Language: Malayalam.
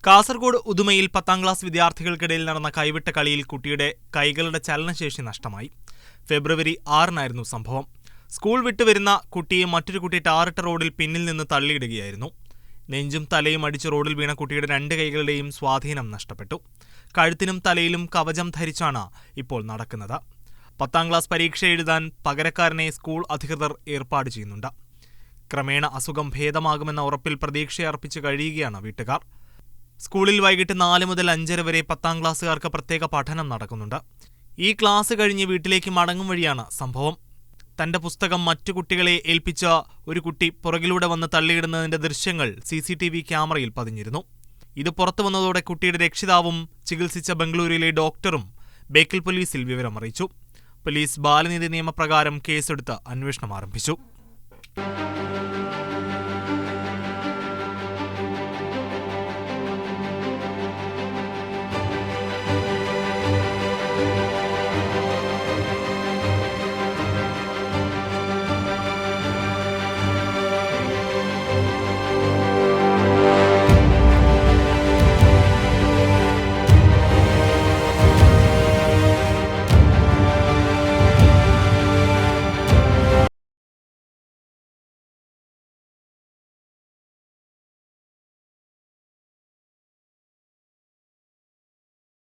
കാസർഗോഡ് ഉദുമയിൽ 10ാം ക്ലാസ് വിദ്യാർത്ഥികൾക്കിടയിൽ നടന്ന കൈവിട്ട കളിയിൽ കുട്ടിയുടെ കൈകളുടെ ചലനശേഷി നഷ്ടമായി. ഫെബ്രുവരി 6-നായിരുന്നു സംഭവം. സ്കൂൾ വിട്ടുവരുന്ന കുട്ടിയെ മറ്റൊരു കുട്ടി ടാറിട്ട റോഡിൽ പിന്നിൽ നിന്ന് തള്ളിയിടുകയായിരുന്നു. നെഞ്ചും തലയും അടിച്ച് റോഡിൽ വീണ കുട്ടിയുടെ 2 കൈകളുടെയും സ്വാധീനം നഷ്ടപ്പെട്ടു. കഴുത്തിനും തലയിലും കവചം ധരിച്ചാണ് ഇപ്പോൾ നടക്കുന്നത്. 10ാം ക്ലാസ് പരീക്ഷ എഴുതാൻ പകരക്കാരനെ സ്കൂൾ അധികൃതർ ഏർപ്പാട് ചെയ്യുന്നുണ്ട്. ക്രമേണ അസുഖം ഭേദമാകുമെന്ന ഉറപ്പിൽ പ്രതീക്ഷയർപ്പിച്ച് കഴിയുകയാണ് വീട്ടുകാർ. സ്കൂളിൽ വൈകിട്ട് 4 മുതൽ 5:30 വരെ 10ാം ക്ലാസ്സുകാർക്ക് പ്രത്യേക പഠനം നടക്കുന്നുണ്ട്. ഈ ക്ലാസ് കഴിഞ്ഞ് വീട്ടിലേക്ക് മടങ്ങും വഴിയാണ് സംഭവം. തന്റെ പുസ്തകം മറ്റു കുട്ടികളെ ഏൽപ്പിച്ച ഒരു കുട്ടി പുറകിലൂടെ വന്ന് തള്ളിയിടുന്നതിന്റെ ദൃശ്യങ്ങൾ CCTV ക്യാമറയിൽ പതിഞ്ഞിരുന്നു. ഇത് പുറത്തു വന്നതോടെ കുട്ടിയുടെ രക്ഷിതാവും ചികിത്സിച്ച ബംഗളൂരുവിലെ ഡോക്ടറും ബേക്കൽ പോലീസിൽ വിവരമറിയിച്ചു. പോലീസ് ബാലനീതി നിയമപ്രകാരം കേസെടുത്ത് അന്വേഷണം ആരംഭിച്ചു.